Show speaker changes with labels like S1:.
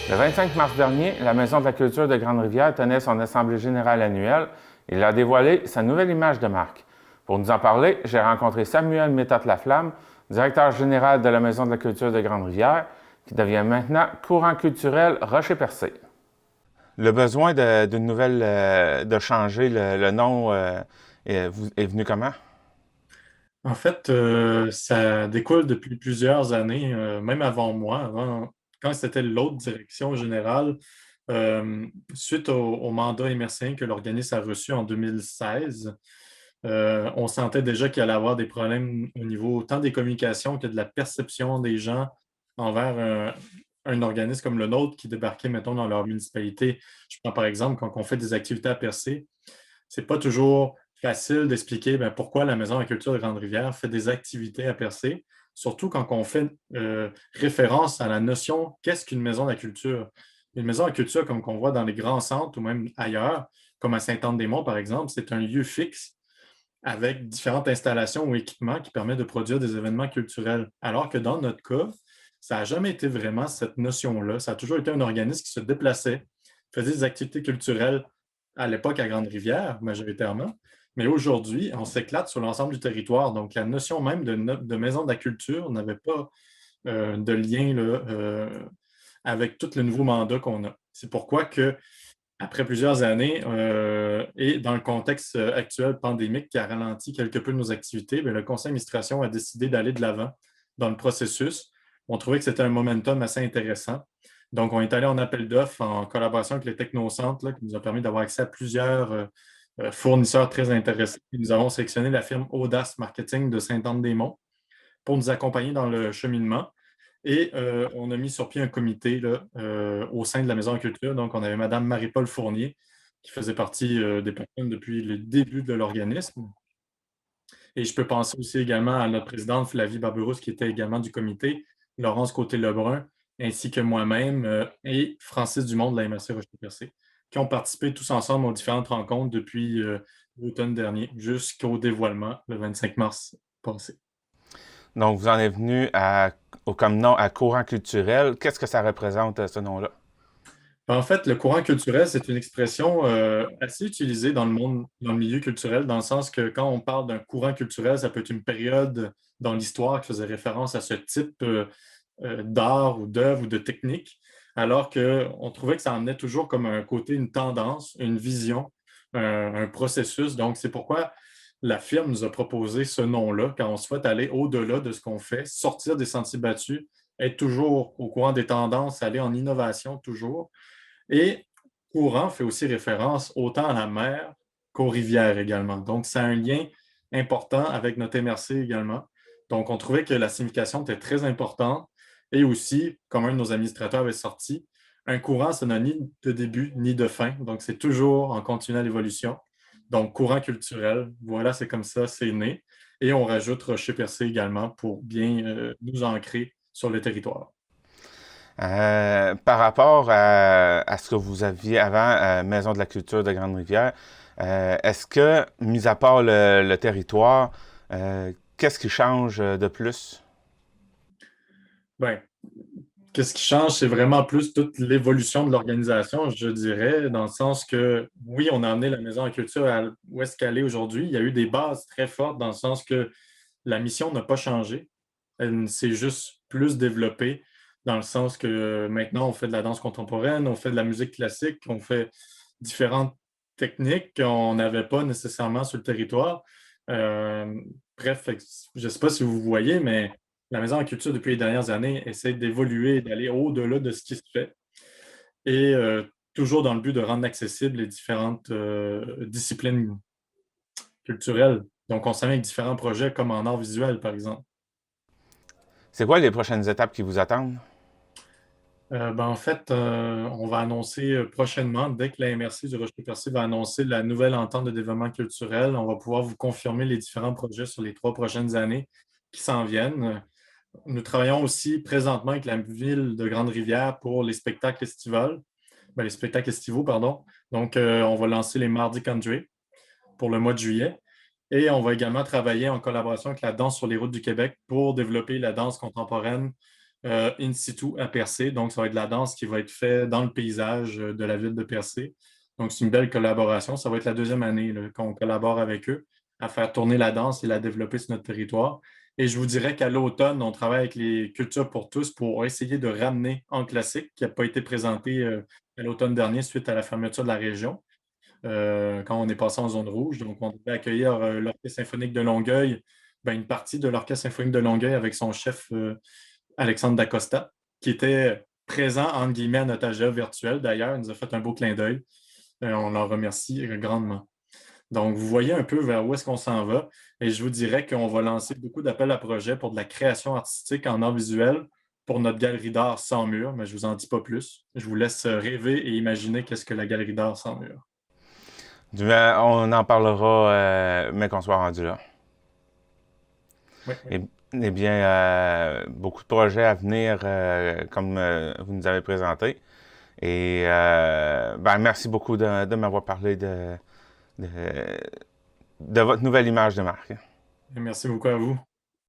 S1: Le 25 mars dernier, la Maison de la culture de Grande-Rivière tenait son assemblée générale annuelle et il a dévoilé sa nouvelle image de marque. Pour nous en parler, j'ai rencontré Samuel Méthode-Laflamme, directeur général de la Maison de la culture de Grande-Rivière, qui devient maintenant Courant culturel Rocher-Percé. Le besoin d'une nouvelle, de changer le nom, est venu comment?
S2: En fait, ça découle depuis plusieurs années, même avant moi, quand c'était l'autre direction générale, suite au mandat émersien que l'organisme a reçu en 2016. On sentait déjà qu'il allait y avoir des problèmes au niveau tant des communications que de la perception des gens envers un organisme comme le nôtre qui débarquait, mettons, dans leur municipalité. Je prends par exemple quand on fait des activités à Percé, c'est pas toujours facile d'expliquer pourquoi la Maison de la culture de Grande-Rivière fait des activités à Percé, surtout quand on fait référence à la notion qu'est-ce qu'une maison de la culture. Une maison de la culture, comme qu'on voit dans les grands centres ou même ailleurs, comme à Sainte-Anne-des-Monts, par exemple, c'est un lieu fixe avec différentes installations ou équipements qui permettent de produire des événements culturels. Alors que dans notre cas, ça n'a jamais été vraiment cette notion-là. Ça a toujours été un organisme qui se déplaçait, faisait des activités culturelles à l'époque à Grande-Rivière, majoritairement. Mais aujourd'hui, on s'éclate sur l'ensemble du territoire. Donc, la notion même de maison de la culture n'avait pas de lien là, avec tout le nouveau mandat qu'on a. C'est pourquoi que après plusieurs années et dans le contexte actuel pandémique qui a ralenti quelque peu nos activités, bien, le conseil d'administration a décidé d'aller de l'avant dans le processus. On trouvait que c'était un momentum assez intéressant. Donc, on est allé en appel d'offres en collaboration avec les technocentres, là, qui nous a permis d'avoir accès à plusieurs fournisseurs très intéressants. Nous avons sélectionné la firme Audace Marketing de Sainte-Anne-des-Monts pour nous accompagner dans le cheminement. Et on a mis sur pied un comité là, au sein de la Maison de la Culture. Donc, on avait Mme Marie-Paul Fournier, qui faisait partie des personnes depuis le début de l'organisme. Et je peux penser aussi également à notre présidente Flavie Barberousse, qui était également du comité, Laurence Côté-Lebrun, ainsi que moi-même et Francis Dumont de la MRC Rocher-Percé, qui ont participé tous ensemble aux différentes rencontres depuis l'automne dernier jusqu'au dévoilement le 25 mars passé.
S1: Donc, vous en êtes venu comme nom à Courant culturel. Qu'est-ce que ça représente, ce nom-là?
S2: En fait, le courant culturel, c'est une expression assez utilisée dans le monde, dans le milieu culturel, dans le sens que quand on parle d'un courant culturel, ça peut être une période dans l'histoire qui faisait référence à ce type d'art ou d'œuvre ou de technique, alors qu'on trouvait que ça emmenait toujours comme un côté, une tendance, une vision, un processus. Donc, c'est pourquoi la firme nous a proposé ce nom-là, quand on souhaite aller au-delà de ce qu'on fait, sortir des sentiers battus, être toujours au courant des tendances, aller en innovation toujours. Et courant fait aussi référence autant à la mer qu'aux rivières également. Donc, c'est un lien important avec notre MRC également. Donc, on trouvait que la signification était très importante. Et aussi, comme un de nos administrateurs avait sorti, un courant, ça n'a ni de début ni de fin. Donc, c'est toujours en continuelle évolution. Donc, courant culturel, voilà, c'est comme ça, c'est né. Et on rajoute Rocher-Percé également pour bien nous ancrer sur le territoire.
S1: Par rapport à ce que vous aviez avant, Maison de la culture de Grande-Rivière, est-ce que, mis à part le territoire, qu'est-ce qui change de plus?
S2: Ben, qu'est-ce qui change, c'est vraiment plus toute l'évolution de l'organisation, je dirais, dans le sens que, oui, on a amené la Maison de la Culture à où est-ce qu'elle est aujourd'hui. Il y a eu des bases très fortes dans le sens que la mission n'a pas changé. Elle s'est juste plus développée dans le sens que maintenant, on fait de la danse contemporaine, on fait de la musique classique, on fait différentes techniques qu'on n'avait pas nécessairement sur le territoire. Euh, bref, je ne sais pas si vous voyez, mais la Maison de la Culture, depuis les dernières années, essaie d'évoluer et d'aller au-delà de ce qui se fait. Et toujours dans le but de rendre accessibles les différentes disciplines culturelles. Donc, on s'amène avec différents projets comme en art visuel, par exemple.
S1: C'est quoi les prochaines étapes qui vous attendent?
S2: En fait, on va annoncer prochainement, dès que la MRC du Rocher-Percé va annoncer la nouvelle entente de développement culturel, on va pouvoir vous confirmer les différents projets sur les 3 prochaines années qui s'en viennent. Nous travaillons aussi présentement avec la ville de Grande-Rivière pour les spectacles estivaux, les spectacles estivaux, pardon. Donc, on va lancer les Mardi Country pour le mois de juillet. Et on va également travailler en collaboration avec la Danse sur les routes du Québec pour développer la danse contemporaine in situ à Percé. Donc, ça va être de la danse qui va être faite dans le paysage de la ville de Percé. Donc, c'est une belle collaboration. Ça va être la deuxième année là, qu'on collabore avec eux à faire tourner la danse et la développer sur notre territoire. Et je vous dirais qu'à l'automne, on travaille avec les Cultures pour tous pour essayer de ramener en classique, qui n'a pas été présenté à l'automne dernier suite à la fermeture de la région, quand on est passé en zone rouge. Donc, on devait accueillir l'Orchestre symphonique de Longueuil, ben, une partie de l'Orchestre symphonique de Longueuil avec son chef Alexandre Dacosta, qui était présent, entre guillemets, à notre AGA virtuel d'ailleurs. Il nous a fait un beau clin d'œil. On l'en remercie grandement. Donc, vous voyez un peu vers où est-ce qu'on s'en va. Et je vous dirais qu'on va lancer beaucoup d'appels à projets pour de la création artistique en art visuel pour notre galerie d'art sans mur, mais je ne vous en dis pas plus. Je vous laisse rêver et imaginer qu'est-ce que la galerie d'art sans mur.
S1: On en parlera, mais qu'on soit rendu là.
S2: Oui, oui.
S1: Eh bien, beaucoup de projets à venir, comme vous nous avez présenté. Et ben, merci beaucoup de m'avoir parlé de, de votre nouvelle image de marque.
S2: Merci beaucoup à vous.